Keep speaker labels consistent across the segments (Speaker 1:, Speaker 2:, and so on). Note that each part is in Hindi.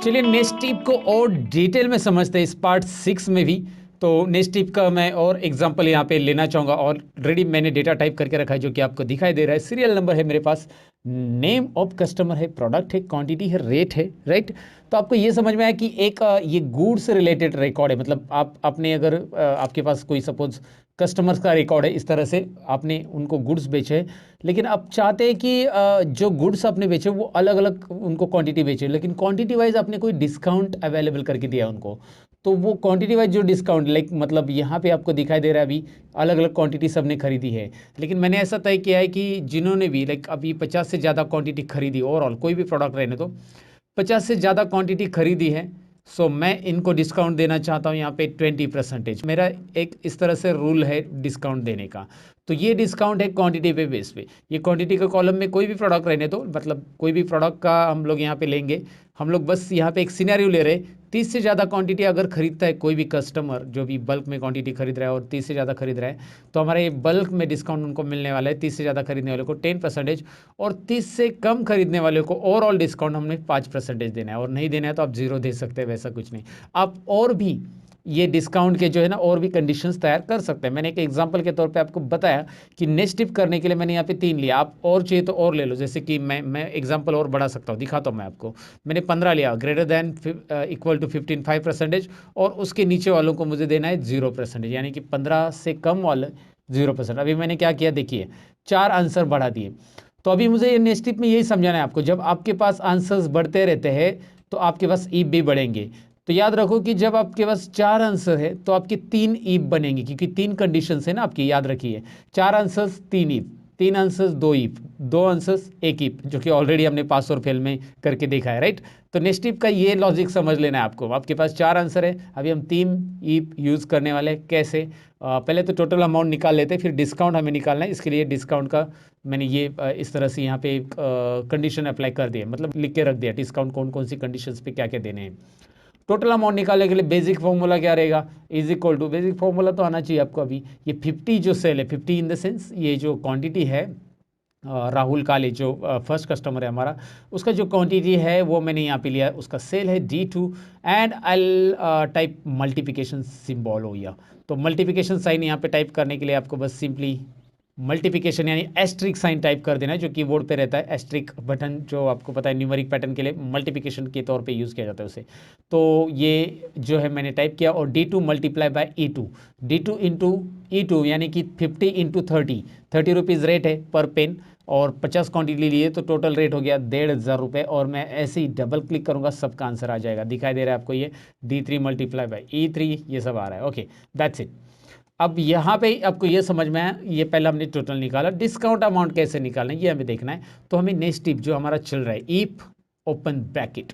Speaker 1: चलिए नेक्स्ट टिप को और डिटेल में समझते हैं इस पार्ट 6 में भी। तो नेक्स्ट टिप का मैं और एग्जांपल यहाँ पे लेना चाहूँगा। ऑलरेडी मैंने डेटा टाइप करके रखा है जो कि आपको दिखाई दे रहा है। सीरियल नंबर है मेरे पास, नेम ऑफ कस्टमर है, प्रोडक्ट है, क्वांटिटी है, रेट है, राइट। तो आपको ये समझ में आया कि एक ये गुड्स से रिलेटेड रिकॉर्ड है। मतलब आपने अगर आपके पास कोई सपोज कस्टमर्स का रिकॉर्ड है, इस तरह से आपने उनको गुड्स बेचे, लेकिन आप चाहते हैं कि जो गुड्स आपने बेचे वो अलग अलग उनको क्वांटिटी बेचे, लेकिन क्वांटिटी वाइज आपने कोई डिस्काउंट अवेलेबल करके दिया उनको। तो वो क्वांटिटी वाइज जो डिस्काउंट लाइक मतलब यहाँ पे आपको दिखाई दे रहा है, अभी अलग अलग क्वांटिटी सबने खरीदी है, लेकिन मैंने ऐसा तय किया है कि जिन्होंने भी लाइक अभी 50 से ज़्यादा क्वांटिटी खरीदी, ओवरऑल कोई भी प्रोडक्ट रहने तो 50 से ज़्यादा क्वांटिटी खरीदी है, सो मैं इनको डिस्काउंट देना चाहता हूँ यहाँ पे 20%। मेरा एक इस तरह से रूल है डिस्काउंट देने का। तो ये डिस्काउंट है क्वांटिटी पे बेस पे। ये क्वांटिटी के कॉलम में कोई भी प्रोडक्ट रहने तो मतलब कोई भी प्रोडक्ट का हम लोग यहाँ पे लेंगे। हम लोग बस यहाँ पे एक सिनेरियो ले रहे, 30 से ज़्यादा क्वांटिटी अगर खरीदता है कोई भी कस्टमर जो भी बल्क में क्वांटिटी खरीद रहा है और 30 से ज़्यादा खरीद रहा है, तो हमारा ये बल्क में डिस्काउंट उनको मिलने वाला है 30 से ज़्यादा खरीदने वाले को 10%, और 30 से कम खरीदने वाले को ओवरऑल डिस्काउंट हमने 5% देना है। और नहीं देना है तो आप जीरो दे सकते हैं, वैसा कुछ नहीं। आप और भी ये डिस्काउंट के जो है ना और भी कंडीशंस तैयार कर सकते हैं। मैंने एक एग्जांपल के तौर पे आपको बताया कि नेक्स्ट टिप करने के लिए मैंने यहाँ पे 3 लिया, आप और चाहिए तो और ले लो। जैसे कि मैं एग्जांपल और बढ़ा सकता हूँ, दिखाता हूँ मैं आपको। मैंने 15 लिया, ग्रेटर दैन इक्वल टू 15 5%, और उसके नीचे वालों को मुझे देना है 0%, यानी कि 15 से कम वाले 0%। अभी मैंने क्या किया देखिए, 4 आंसर बढ़ा दिए। तो अभी मुझे ये नेक्स्ट टिप में यही समझाना है आपको, जब आपके पास आंसर्स बढ़ते रहते हैं तो आपके पास ईप भी बढ़ेंगे। तो याद रखो कि जब आपके पास 4 आंसर है तो आपके 3 ईप बनेंगे, क्योंकि 3 कंडीशंस है ना आपकी, याद रखिए। 4 आंसर्स 3 ईप, 3 आंसर्स 2 ईप, 2 आंसर्स 1 ईप, जो कि ऑलरेडी हमने पास और फेल में करके देखा है, राइट। तो नेक्स्ट ईप का ये लॉजिक समझ लेना है आपको। आपके पास 4 आंसर है, अभी हम 3 ईप यूज़ करने वाले हैं। कैसे? पहले तो टोटल अमाउंट निकाल लेते हैं, फिर डिस्काउंट हमें निकालना है। इसके लिए डिस्काउंट का मैंने ये इस तरह से यहाँ पे कंडीशन अप्लाई कर दिया, मतलब लिख के रख दिया डिस्काउंट कौन कौन सी कंडीशंस पे क्या क्या देने हैं। टोटल अमाउंट निकालने के लिए बेसिक फॉर्मूला क्या रहेगा, is equal to, basic formula तो आना चाहिए आपको। अभी ये 50 जो सेल है, 50 इन द सेंस ये जो क्वांटिटी है, राहुल काले जो फर्स्ट कस्टमर है हमारा, उसका जो क्वांटिटी है वो मैंने यहाँ पे लिया, उसका सेल है D2, and I type multiplication symbol हो गया। तो मल्टीप्लिकेशन साइन यहाँ पे टाइप करने के लिए आपको बस सिंपली मल्टीप्लिकेशन यानी एस्ट्रिक साइन टाइप कर देना है, जो कीबोर्ड पे रहता है। एस्ट्रिक बटन जो आपको पता है न्यूमेरिक पैटर्न के लिए मल्टीप्लिकेशन के तौर पे यूज़ किया जाता है उसे। तो ये जो है मैंने टाइप किया, और D2 multiply by E2, D2 into E2 यानी कि 50 इंटू 30 रुपीज़ रेट है पर पेन, और 50 क्वांटिटी लिए तो टोटल रेट हो गया 1500 रुपये। और मैं ऐसे ही डबल क्लिक करूँगा, सबका आंसर आ जाएगा। दिखाई दे रहा है आपको ये D3 मल्टीप्लाई बाय E3, ये सब आ रहा है। Okay, that's it. अब यहाँ पे आपको ये समझ में आया, ये पहला हमने टोटल निकाला। डिस्काउंट अमाउंट कैसे निकालना है ये हमें देखना है। तो हमें नेक्स्ट टिप जो हमारा चल रहा है, इफ ओपन ब्रैकेट,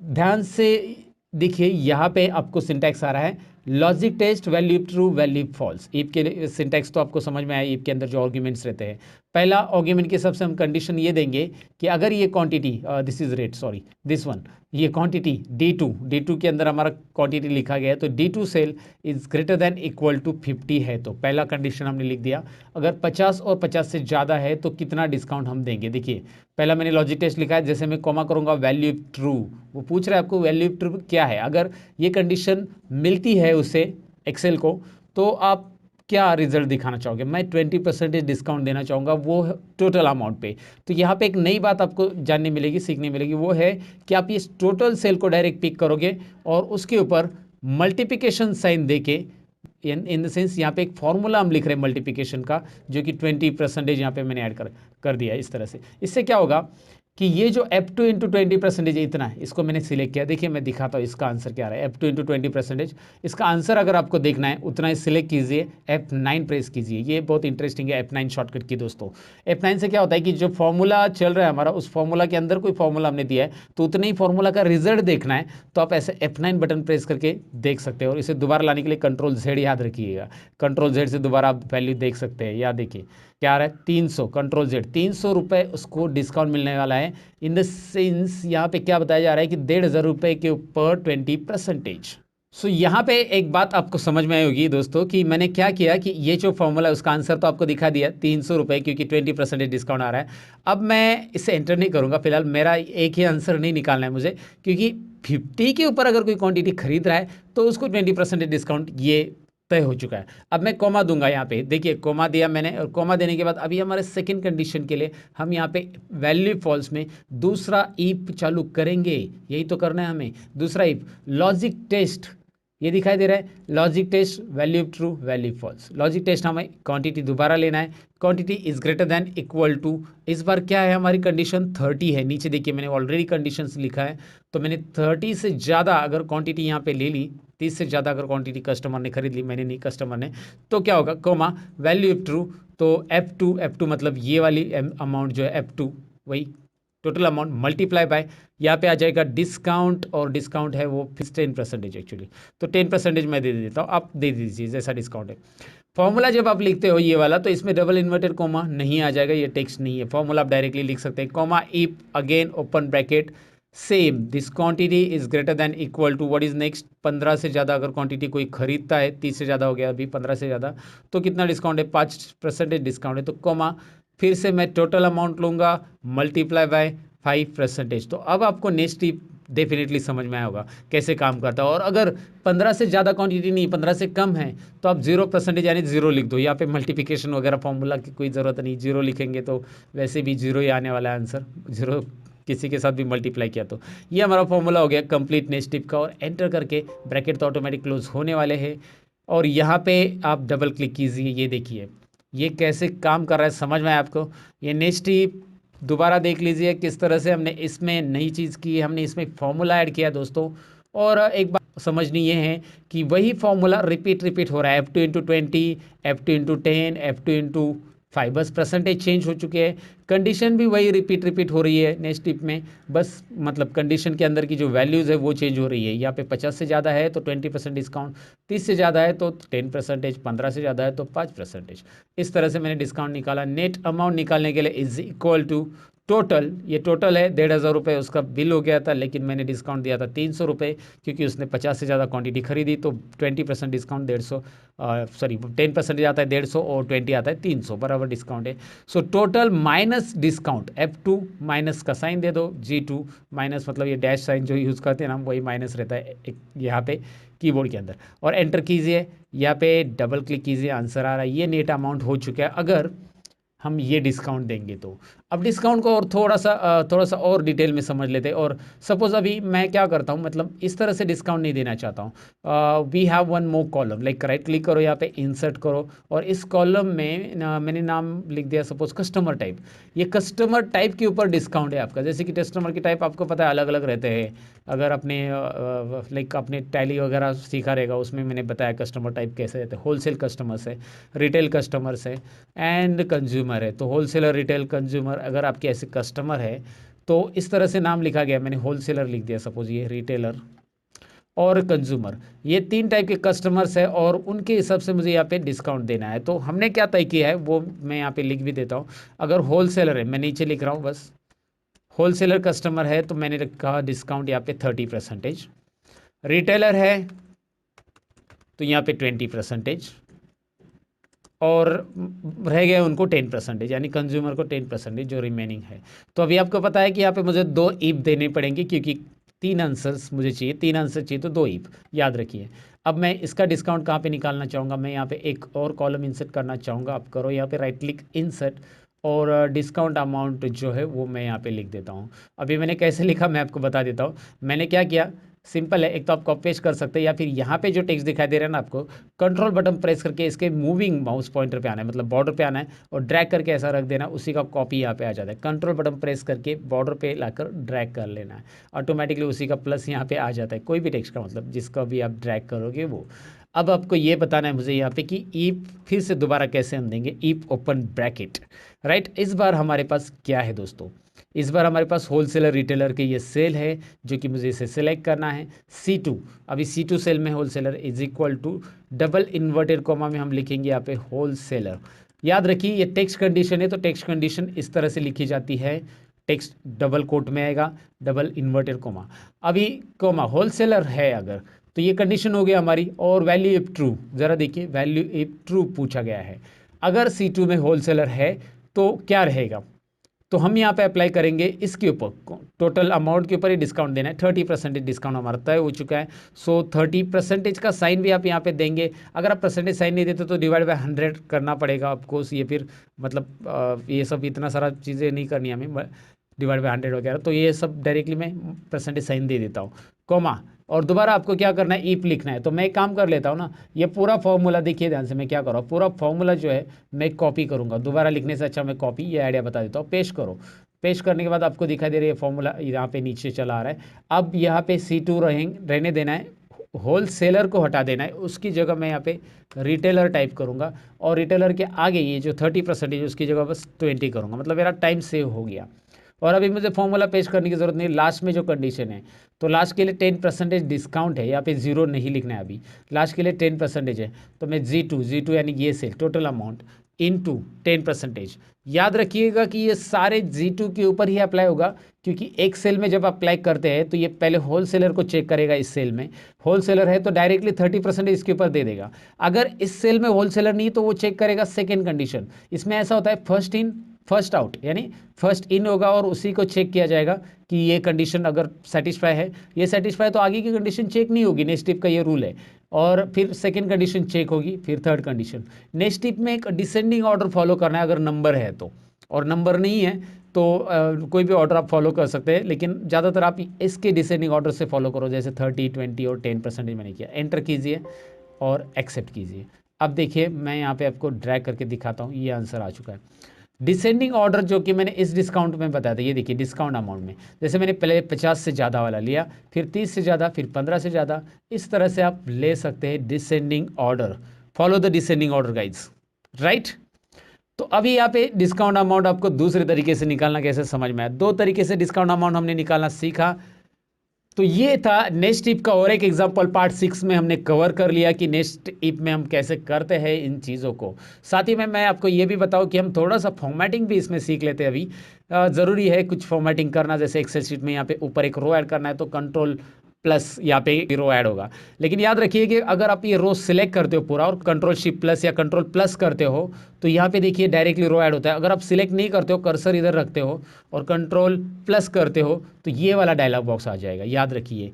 Speaker 1: ध्यान से देखिए यहाँ पे आपको सिंटैक्स आ रहा है, logic test value true value false. If के सिंटैक्स तो आपको समझ में आया। इफ के अंदर जो आर्ग्यूमेंट्स रहते हैं, पहला आर्ग्यूमेंट के सबसे हम कंडीशन ये देंगे कि अगर ये quantity, this is rate, sorry this one, ये क्वांटिटी D2 के अंदर हमारा क्वांटिटी लिखा गया है, तो D2 cell is greater than equal to 50 है। तो पहला कंडीशन हमने लिख दिया। अगर 50 और 50 से ज़्यादा है तो कितना डिस्काउंट हम देंगे। देखिए पहला मैंने लॉजिक टेस्ट लिखा है, जैसे मैं कॉमा करूंगा वैल्यू ट्रू, वो पूछ रहा है आपको वैल्यू ट्रू क्या है। अगर ये कंडीशन मिलती है उसे एक्सेल को, तो आप क्या रिजल्ट दिखाना चाहोगे। मैं 20% डिस्काउंट देना चाहूँगा, वो टोटल अमाउंट पे। तो यहाँ पे एक नई बात आपको जानने मिलेगी, सीखने मिलेगी, वो है कि आप इस टोटल सेल को डायरेक्ट पिक करोगे और उसके ऊपर मल्टीप्लिकेशन साइन देके, इन द सेंस यहाँ पे एक फॉर्मूला हम लिख रहे हैं मल्टीप्लिकेशन का, जो कि 20% यहाँ पे मैंने ऐड कर दिया इस तरह से। इससे क्या होगा कि ये जो F2 इंटू 20% इतना है, इसको मैंने सिलेक्ट किया। देखिए मैं दिखाता हूँ इसका आंसर क्या रहा है। F2 इंटू 20%, इसका आंसर अगर आपको देखना है उतना ही सिलेक्ट कीजिए, F9 प्रेस कीजिए। ये बहुत इंटरेस्टिंग है F9 शॉर्टकट की दोस्तों। F9 से क्या होता है कि जो फॉर्मूला चल रहा है हमारा, उस फॉर्मूला के अंदर कोई फॉर्मूला हमने दिया है तो उतने ही फॉर्मूला का रिजल्ट देखना है, तो आप ऐसे F9 बटन प्रेस करके देख सकते हो। और इसे दोबारा लाने के लिए Ctrl Z याद रखिएगा, Ctrl Z से दोबारा आप वैल्यू देख सकते हैं। या देखिए क्या आ रहा है, 300, Ctrl Z, 300 रुपये उसको डिस्काउंट मिलने वाला है। इन द सेंस यहाँ पे क्या बताया जा रहा है कि 1500 रुपये के ऊपर 20%। यहाँ पे एक बात आपको समझ में आई होगी दोस्तों कि मैंने क्या किया कि ये जो फॉर्मूला है उसका आंसर तो आपको दिखा दिया 300 रुपये, क्योंकि 20% डिस्काउंट आ रहा है। अब मैं इसे एंटर नहीं करूँगा फिलहाल, मेरा एक ही आंसर नहीं निकालना है मुझे, क्योंकि 50 के ऊपर अगर कोई क्वांटिटी खरीद रहा है तो उसको 20% डिस्काउंट ये तय हो चुका है। अब मैं कोमा दूंगा यहाँ पे, देखिए कोमा दिया मैंने, और कोमा देने के बाद अभी हमारे सेकंड कंडीशन के लिए हम यहाँ पे वैल्यू फॉल्स में दूसरा इफ चालू करेंगे, यही तो करना है हमें। दूसरा इफ लॉजिक टेस्ट, ये दिखाई दे रहा है logic test, value true value false. Logic test हमें क्वांटिटी दोबारा लेना है, quantity is greater than equal to, इस बार क्या है हमारी कंडीशन 30 है। नीचे देखिए मैंने ऑलरेडी कंडीशंस लिखा है, तो मैंने 30 से ज़्यादा अगर क्वांटिटी यहाँ पे ले ली, 30 से ज़्यादा अगर क्वांटिटी कस्टमर ने खरीद ली, मैंने नहीं कस्टमर ने, तो क्या होगा कोमा वैल्यू ट्रू, तो F2 मतलब ये वाली अमाउंट जो है F2 वही टोटल अमाउंट मल्टीप्लाई बाय, यहाँ पे आ जाएगा डिस्काउंट, और डिस्काउंट है वो 10% एक्चुअली, तो 10% मैं दे देता हूँ, आप दे दीजिए जैसा डिस्काउंट है। फॉर्मूला जब आप लिखते हो ये वाला, तो इसमें डबल इन्वर्टेड कोमा नहीं आ जाएगा, ये टेक्स्ट नहीं है। फॉर्मूला आप डायरेक्टली लिख सकते हैं, comma if again open bracket same this quantity is greater than equal to what is next, 15 से ज़्यादा अगर क्वांटिटी कोई खरीदता है, 30 से ज़्यादा हो गया अभी, 15 से ज़्यादा, तो कितना डिस्काउंट है, 5% डिस्काउंट है, तो कोमा फिर से मैं टोटल अमाउंट लूँगा मल्टीप्लाई बाय 5%। तो अब आपको नेक्स्ट टिप डेफिनेटली समझ में आया होगा कैसे काम करता है। और अगर 15 से ज़्यादा क्वांटिटी नहीं, 15 से कम है, तो आप 0% यानी 0 लिख दो। यहाँ पे मल्टीप्लिकेशन वगैरह फॉर्मूला की कोई ज़रूरत नहीं, 0 लिखेंगे तो वैसे भी 0 ही आने वाला है आंसर, 0 किसी के साथ भी मल्टीप्लाई किया तो। ये हमारा फॉर्मूला हो गया कंप्लीट नेक्स्ट टिप का, और एंटर करके ब्रैकेट तो ऑटोमेटिक क्लोज होने वाले हैं। और यहाँ पे आप डबल क्लिक कीजिए, ये देखिए ये कैसे काम कर रहा है, समझ में आया आपको। ये नेक्स्ट टिप दोबारा देख लीजिए किस तरह से हमने इसमें नई चीज़ की, हमने इसमें फॉर्मूला ऐड किया दोस्तों। और एक बात समझनी ये है कि वही फॉर्मूला रिपीट हो रहा है, F2 × 20, F2 × 10, F2 × 5, बस परसेंटेज चेंज हो चुके हैं, कंडीशन भी वही रिपीट हो रही है नेक्स्ट टिप में, बस मतलब कंडीशन के अंदर की जो वैल्यूज़ है वो चेंज हो रही है। यहाँ पे 50 से ज़्यादा है तो 20% डिस्काउंट, 30 से ज़्यादा है तो 10%, 15 से ज़्यादा है तो 5%। इस तरह से मैंने डिस्काउंट निकाला। नेट अमाउंट निकालने के लिए इज इक्वल टू टोटल, ये टोटल है 1,500 रुपये उसका बिल हो गया था, लेकिन मैंने डिस्काउंट दिया था 300 रुपये, क्योंकि उसने 50 से ज़्यादा क्वांटिटी खरीदी, तो 20% डिस्काउंट 150, सॉरी 10% जाता है 150 और 20 आता है 300, बराबर डिस्काउंट है। So total minus discount, F2 minus का साइन दे दो, G2 माइनस मतलब ये डैश साइन जो यूज़ करते हैं ना, वही माइनस रहता है एक यहाँ पे कीबोर्ड के अंदर, और एंटर कीजिए। यहाँ पे डबल क्लिक कीजिए, आंसर आ रहा है, ये नेट अमाउंट हो चुका है अगर हम ये डिस्काउंट देंगे तो। अब डिस्काउंट को और थोड़ा सा और डिटेल में समझ लेते हैं। और सपोज अभी मैं क्या करता हूँ, मतलब इस तरह से डिस्काउंट नहीं देना चाहता हूँ। We have one more column, like right click करो, यहाँ पे इंसर्ट करो, और इस कॉलम में मैंने नाम लिख दिया सपोज कस्टमर टाइप। ये कस्टमर टाइप के ऊपर डिस्काउंट है आपका, जैसे कि कस्टमर की टाइप आपको पता है अलग अलग रहते हैं। अगर अपने लाइक अपने टैली वगैरह सीखा रहेगा, उसमें मैंने बताया कस्टमर टाइप कैसे रहते हैं। होलसेल कस्टमर्स है, रिटेल कस्टमर्स है, एंड कंज्यूमर है। तो होलसेलर, रिटेल, कंज्यूमर, अगर आपके ऐसे कस्टमर है तो इस तरह से नाम लिखा गया, मैंने होलसेलर लिख दिया सपोज, ये रिटेलर और कंज्यूमर, ये 3 टाइप के कस्टमर्स है, और उनके हिसाब से मुझे यहाँ पे डिस्काउंट देना है। तो हमने क्या तय किया है वो मैं यहाँ पे लिख भी देता हूँ। अगर होलसेलर है, मैं नीचे लिख रहा हूँ बस, होलसेलर कस्टमर है तो मैंने रखा डिस्काउंट यहाँ पे 30%। रिटेलर है तो यहाँ पे 20%, और रह गए उनको 10%, यानी कंज्यूमर को 10% जो रिमेनिंग है। तो अभी आपको पता है कि यहाँ पे मुझे 2 इफ देने पड़ेंगे, क्योंकि 3 आंसर्स मुझे चाहिए, 3 आंसर चाहिए तो 2 इफ, याद रखिए। अब मैं इसका डिस्काउंट कहाँ पे निकालना चाहूँगा, मैं यहाँ पे एक और कॉलम इंसर्ट करना चाहूँगा। आप करो यहाँ पे राइट क्लिक इंसर्ट, और डिस्काउंट अमाउंट जो है वो मैं यहाँ पे लिख देता हूँ। अभी मैंने कैसे लिखा मैं आपको बता देता हूँ। मैंने क्या किया, सिंपल है, एक तो आप कॉपी पेस्ट कर सकते हैं, या फिर यहाँ पे जो टेक्स्ट दिखाई दे रहा है ना आपको, कंट्रोल बटन प्रेस करके इसके मूविंग माउस पॉइंटर पे आना है, मतलब बॉर्डर पे आना है, और ड्रैग करके ऐसा रख देना, उसी का कॉपी यहाँ पे आ जाता है। कंट्रोल बटन प्रेस करके बॉर्डर पे लाकर ड्रैग कर लेना है, ऑटोमेटिकली उसी का प्लस यहाँ पे आ जाता है, कोई भी टेक्स्ट का मतलब जिसका भी आप ड्रैग करोगे वो। अब आपको ये बताना है मुझे यहाँ पे कि ईप फिर से दोबारा कैसे हम देंगे, ईप ओपन ब्रैकेट, राइट। इस बार हमारे पास क्या है दोस्तों, इस बार हमारे पास होलसेलर रिटेलर के ये सेल है, जो कि मुझे इसे सिलेक्ट करना है। C2, अभी C2 सेल में wholesaler is equal to double inverted comma में हम लिखेंगे यहाँ पे होलसेलर। याद रखिए ये टेक्स्ट कंडीशन है, तो टेक्स्ट कंडीशन इस तरह से लिखी जाती है, टेक्स्ट डबल कोट में आएगा, डबल इन्वर्टेड कॉमा। अभी कॉमा होलसेलर है अगर, तो ये कंडीशन हो गया हमारी। और वैल्यू इफ ट्रू, ज़रा देखिए वैल्यू इफ ट्रू पूछा गया है, अगर C2 में होलसेलर है तो क्या रहेगा। तो हम यहाँ पे अप्लाई करेंगे इसके ऊपर, टोटल अमाउंट के ऊपर ही डिस्काउंट देना है। 30% डिस्काउंट हमारा तय हो चुका है। सो 30% का साइन भी आप यहाँ पे देंगे। अगर आप परसेंटेज साइन नहीं देते तो डिवाइड बाय 100 करना पड़ेगा आपको। ये फिर मतलब ये सब इतना सारा चीज़ें नहीं करनी हमें, डिवाइड बाय 100 वगैरह, तो ये सब डायरेक्टली मैं परसेंटेज साइन दे देता हूँ, कॉमा, और दोबारा आपको क्या करना है, इफ लिखना है। तो मैं एक काम कर लेता हूँ ना, ये पूरा फॉर्मूला देखिए ध्यान से, मैं क्या कर रहा हूँ, पूरा फॉर्मूला जो है मैं कॉपी करूँगा। दोबारा लिखने से अच्छा मैं कॉपी, ये आइडिया बता देता हूँ। पेश करो, पेश करने के बाद आपको दिखाई दे रही है फॉर्मूला यहाँ पे नीचे चला आ रहा है। अब यहाँ पे C2 रहने देना है, होल सेलर को हटा देना है, उसकी जगह मैं यहाँ पे रिटेलर टाइप करूँगा, और रिटेलर के आगे ये जो 30% उसकी जगह बस 20 करूँगा, मतलब मेरा टाइम सेव हो गया। और अभी मुझे फॉर्मूला पेश करने की ज़रूरत नहीं। लास्ट में जो कंडीशन है, तो लास्ट के लिए 10% डिस्काउंट है, यहाँ पे 0 नहीं लिखना है अभी, लास्ट के लिए 10% है। तो मैं G2 यानी ये सेल टोटल अमाउंट इनटू 10%। याद रखिएगा कि ये सारे G2 के ऊपर ही अप्लाई होगा, क्योंकि एक सेल में जब अप्लाई करते हैं तो ये पहले होल सेलर को चेक करेगा। इस सेल में होल सेलर है तो डायरेक्टली 30% इसके ऊपर दे देगा। अगर इस सेल में होल सेलर नहीं तो वो चेक करेगा सेकेंड कंडीशन। इसमें ऐसा होता है फर्स्ट इन फर्स्ट आउट, यानी फर्स्ट इन होगा और उसी को चेक किया जाएगा कि ये कंडीशन अगर सेटिस्फाई है, ये सेटिस्फाई तो आगे की कंडीशन चेक नहीं होगी। नेक्स्ट टिप का ये रूल है। और फिर सेकंड कंडीशन चेक होगी, फिर थर्ड कंडीशन। नेक्स्ट टिप में एक डिसेंडिंग ऑर्डर फॉलो करना है अगर नंबर है तो, और नंबर नहीं है तो कोई भी ऑर्डर आप फॉलो कर सकते हैं, लेकिन ज़्यादातर आप इसके डिसेंडिंग ऑर्डर से फॉलो करो, जैसे 30, 20 और 10% मैंने किया। एंटर कीजिए और एक्सेप्ट कीजिए। अब देखिए मैं यहाँ पे आपको ड्रैग करके दिखाता हूँ, ये आंसर आ चुका है। डिसेंडिंग ऑर्डर जो कि मैंने इस डिस्काउंट में बताया था, ये देखिए डिस्काउंट अमाउंट में, जैसे मैंने पहले 50 से ज़्यादा वाला लिया, फिर 30 से ज़्यादा, फिर 15 से ज़्यादा, इस तरह से आप ले सकते हैं descending order. Follow the descending order guides, right. तो अभी यहाँ पे डिस्काउंट अमाउंट आपको दूसरे तरीके से निकालना कैसे समझ में आया। दो तरीके से डिस्काउंट अमाउंट हमने निकालना सीखा। तो ये था नेक्स्ट टिप का और एक एग्जांपल, पार्ट 6 में हमने कवर कर लिया कि नेक्स्ट टिप में हम कैसे करते हैं इन चीज़ों को। साथ ही में मैं आपको ये भी बताऊं कि हम थोड़ा सा फॉर्मेटिंग भी इसमें सीख लेते हैं अभी। ज़रूरी है कुछ फॉर्मेटिंग करना, जैसे एक्सेल शीट में यहाँ पे ऊपर एक रो ऐड करना है तो कंट्रोल प्लस यहाँ पे रो ऐड होगा। लेकिन याद रखिए कि अगर आप ये रो सिलेक्ट करते हो पूरा और कंट्रोल शिफ्ट प्लस या कंट्रोल प्लस करते हो तो यहाँ पे देखिए डायरेक्टली रो ऐड होता है। अगर आप सिलेक्ट नहीं करते हो, कर्सर इधर रखते हो और कंट्रोल प्लस करते हो तो ये वाला डायलॉग बॉक्स आ जाएगा। याद रखिए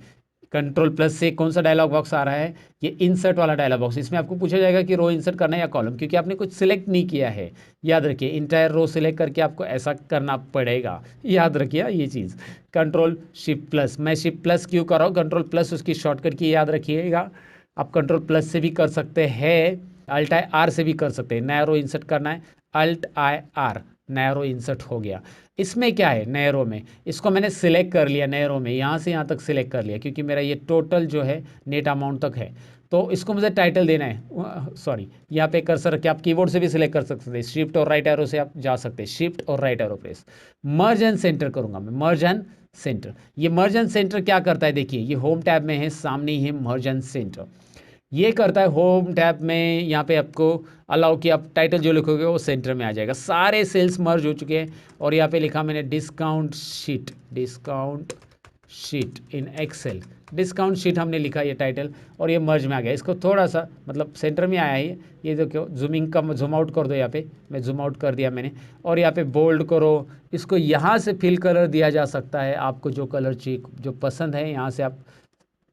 Speaker 1: कंट्रोल प्लस से कौन सा डायलॉग बॉक्स आ रहा है, ये इंसर्ट वाला डायलॉग बॉक्स। इसमें आपको पूछा जाएगा कि रो इंसर्ट करना है या कॉलम, क्योंकि आपने कुछ सिलेक्ट नहीं किया है। याद रखिए इंटायर रो सिलेक्ट करके आपको ऐसा करना पड़ेगा, याद रखिए ये चीज़। कंट्रोल शिफ्ट प्लस, मैं शिफ्ट प्लस क्यों कर रहा हूँ, कंट्रोल प्लस उसकी शॉर्टकट की याद रखिएगा। आप कंट्रोल प्लस से भी कर सकते हैं, अल्ट आई आर से भी कर सकते हैं। नया रो इंसर्ट करना है, अल्ट आई आर, नया रो इंसर्ट हो गया। इसमें क्या है, नए रो में इसको मैंने सिलेक्ट कर लिया, नए रो में यहाँ से यहाँ तक सिलेक्ट कर लिया, क्योंकि मेरा ये टोटल जो है नेट अमाउंट तक है। तो इसको मुझे टाइटल देना है, सॉरी यहाँ पे कर्सर रखिए। आप कीबोर्ड से भी सिलेक्ट कर सकते हैं, शिफ्ट और राइट एरो से आप जा सकते हैं, शिफ्ट और right arrow press. Merge and centre करूँगा मैं, मर्ज एंड सेंटर। ये मर्ज एंड सेंटर क्या करता है, देखिए ये होम टैब में है, सामने ही है मर्ज एंड सेंटर। ये करता है होम टैब में, यहाँ पे आपको अलाउ कि आप टाइटल जो लिखोगे वो सेंटर में आ जाएगा। सारे सेल्स मर्ज हो चुके हैं और यहाँ पे लिखा मैंने discount sheet, discount sheet in Excel. Discount sheet हमने लिखा ये टाइटल और ये मर्ज में आ गया। इसको थोड़ा सा मतलब सेंटर में आया है ये देखो, जूमिंग का जूम आउट कर दो, यहाँ पे मैं जूम आउट कर दिया मैंने, और यहाँ पे बोल्ड करो। इसको यहाँ से फिल कलर दिया जा सकता है, आपको जो कलर चाहिए जो पसंद है यहाँ से आप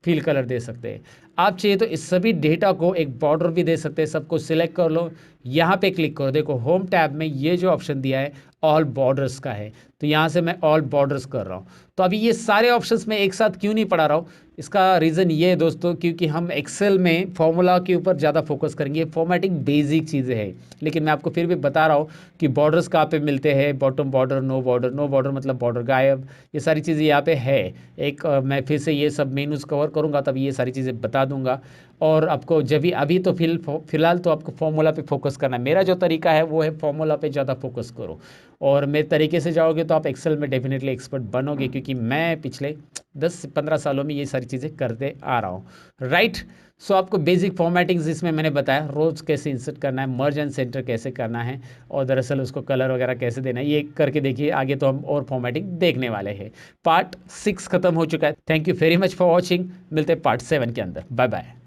Speaker 1: फिल कलर दे सकते हैं। आप चाहिए तो इस सभी डेटा को एक बॉर्डर भी दे सकते हैं। सबको सिलेक्ट कर लो, यहाँ पे क्लिक करो, देखो होम टैब में ये जो ऑप्शन दिया है ऑल बॉर्डर्स का है, तो यहाँ से मैं ऑल बॉर्डर्स कर रहा हूँ। तो अभी ये सारे ऑप्शंस में एक साथ क्यों नहीं पढ़ा रहा हूँ, इसका रीज़न ये है दोस्तों, क्योंकि हम एक्सेल में फॉर्मूला के ऊपर ज़्यादा फोकस करेंगे। फॉर्मेटिंग बेसिक चीज़ें हैं, लेकिन मैं आपको फिर भी बता रहा हूँ कि बॉर्डर्स कहाँ पे मिलते हैं, bottom border, no border, no border मतलब बॉर्डर गायब, ये सारी चीज़ें यहाँ पे है। एक मैं फिर से ये सब मेनूज कवर करूँगा तब ये सारी चीज़ें बता दूंगा। और आपको जब भी अभी तो फिलहाल तो आपको फॉर्मूला पे फोकस करना है। मेरा जो तरीका है वो है फॉर्मूला पे ज़्यादा फोकस करो, और मेरे तरीके से जाओगे तो आप एक्सेल में डेफिनेटली एक्सपर्ट बनोगे, क्योंकि मैं पिछले 10-15 सालों में ये सारी चीज़ें करते आ रहा हूँ, राइट। सो आपको बेसिक फॉर्मेटिंग्स इसमें मैंने बताया, रोज कैसे इंसर्ट करना है, मर्ज एंड सेंटर कैसे करना है, और दरअसल उसको कलर वगैरह कैसे देना है, ये करके देखिए। आगे तो हम और फॉर्मेटिंग देखने वाले हैं। पार्ट 6 खत्म हो चुका है। Thank you very much for watching. मिलते हैं पार्ट 7 के अंदर। Bye bye.